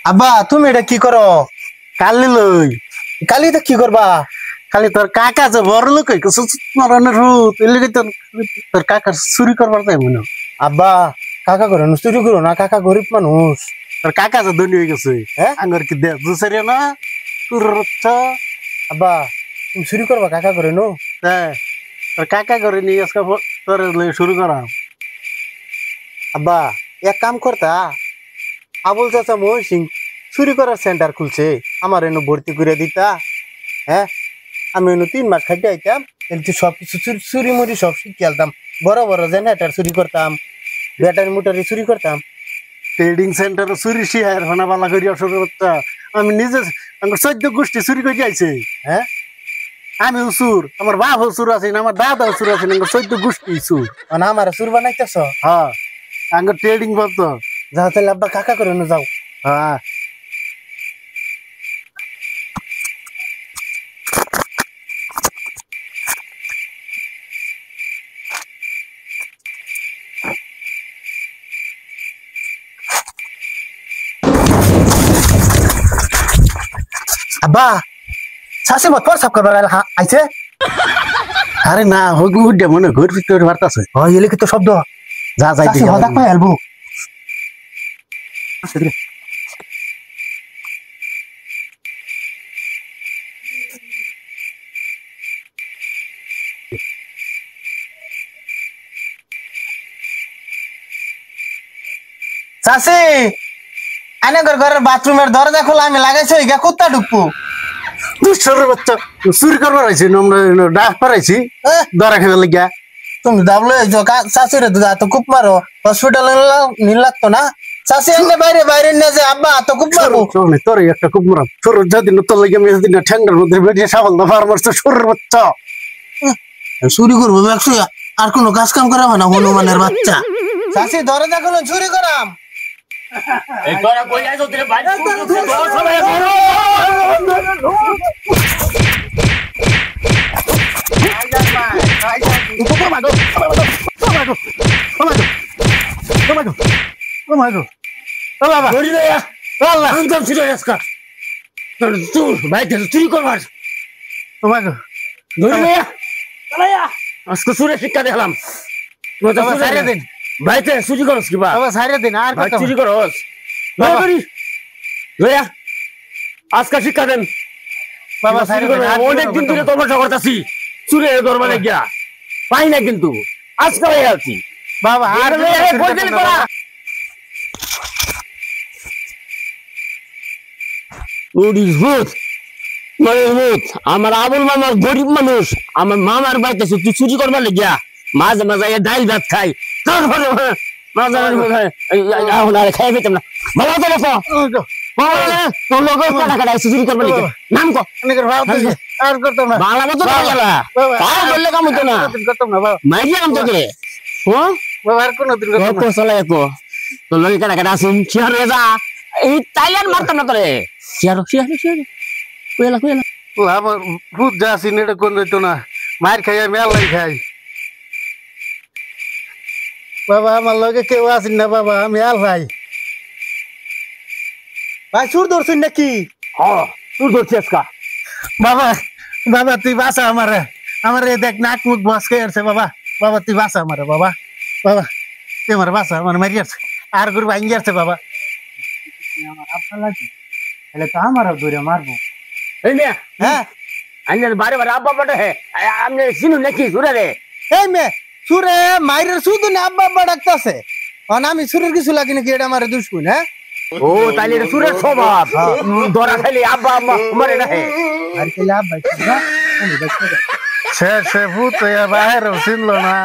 আব্বা তুমি এটা কি করো? কালি লই কালি তো কি করবা? খালি তোর কাকা যে বড় লোক মরণের রূপ এলিগে তোর কাকার চুরি করবার তাই মনে আব্বা কাকা করে চুরি করো না, কাকা গরিব মানুষ। তোর কাকা যে ধনী হয়ে গেছে হ্যাঁ আঙ্গর কি দে দুসারিয়া না তোর আব্বা তুমি চুরি করবা কাকা করে নো? হ্যাঁ তোর কাকা করে নিয়ে আজকে তোর শুরু করা। আব্বা এক কাম করতা, আবুল চাচা মোহন সিং চুরি করার সেন্টার খুলছে, আমার এনে ভর্তি করে দিতা। হ্যাঁ আমি এনে 3 মাস খাইতে আইতাম, কিন্তু সবকিছু চুরি মুড়ি সব শিখে আলতাম। বড় বড় জেনারেটর চুরি করতাম, ব্যাটারি মোটরি চুরি করতাম। ট্রেডিং সেন্টার চুরি শিহার ভানা বালা করিয়া শুরু করতা। আমি নিজে আমার 14 গোষ্ঠী চুরি করে আইছে। হ্যাঁ আমি চুর, আমার বাপ চুর আছে না, আমার দাদা চুর আছে না, 14 গোষ্ঠী চুর। না আমার চুর বানাইতেছ? হ্যাঁ আঙ্গ ট্রেডিং করতো। যাও তাহলে আব্বা কাকা করে নো যাও। হ্যাঁ আব্বা শাশি মত পর সব করবার আইছে। আরে না হগু উঠে মনে ঘর ভিতরে বার্তাছে। হয় এলে কিন্তু শব্দ যা যাই শাশি হদাক পাই আলবো। শাশি আইনে ঘরের বাথরুমের দরজা খোলা, আমি লাগাইছি গিয়া কুত্তা ঢুকবো। দুঃসরের বাচ্চা চুরি করবার আইছি, আমরা ডাক পারাইছি ধরা খেতে লাগিয়া। তুমি দাবলো শাশির তো খুব মারো, হসপিটালে নিল লাগতো না? শাশি এনে বাইরে বাইরে নিয়ে যে আব্বা তো খুব মারবো। তোর একটা খুব মারাম সর যেদিন তোর লাগিয়া আমি সেদিন ঠ্যাংটার মধ্যে বেরিয়ে সাবাল না ফার মারছে সরের বাচ্চা। চুরি করবো একশো, আর কোনো কাজ কাম করাবো না হনুমানের বাচ্চা। শাশি দরজা খুলুন, চুরি করাম। আজকে সুরে শিক্ষা দেখলাম ভাইতে চুরি করস কিবা চুরি করস আজকে শিক্ষা দেন বাবা অনেকদিন ধরে তমাশা করতেছি চুরে দরবারে গিয়া পাই না, কিন্তু আজকে হয়ে আছি বাবা আর আমার আবুল মামার গরিব মানুষ, আমার মামার বাড়িতে তুই চুরি করবার লেগিয়া মাঝে মাঝে ডাইল ভাত খাই, খাই পেতাম না। ভালো তো তোর লোক কাটা চুরি করবার লেগে নাম বাংলা মতো বললে কাম হতো না, মাইরিয়া কাম তোকে তোর লোক কাটা কাটা আসুন শিয়ার হয়ে যা, এই তাইলে মারতাম না তোরে। শিয়ার আমার ভূত যা আছি এটা কোন যেত না, মায়ের খাই মেলাই খাই। বাবা আমার লগে কেউ আসেন না বাবা, আমি আল ভাই। ভাই সুর ধরছেন নাকি? তুই ধরছি আজকা বাবা বাবা তুই বাসা আমারে, আমারে দেখ নাক মুখ বস খেয়ে আসছে বাবা। বাবা তুই বাসা আমারে বাবা, বাবা তুই আমার বাসা, আমার মারি আসছে আর গরু ভাঙ্গি আসছে বাবা। আপনার লাগে তাহলে তো আমার ধরে মারবো। হ্যাঁ বারে বারে আব্বা বাটে আমি চিনু নাকি সুরে রে? এই মে সুরে মাইরের শুধু না আব্বা আব্বা ডাকতেছে, আমি সুরের কিছু লাগি নাকি? এটা আমার দুশ্মন। হ্যাঁ ও তাইলে এটা সুরের স্বভাব, ধরা খাইলে আব্বা আম্মা মারে না। আর খেলে আব্বা সে ভূত বাইরে চিনলো না।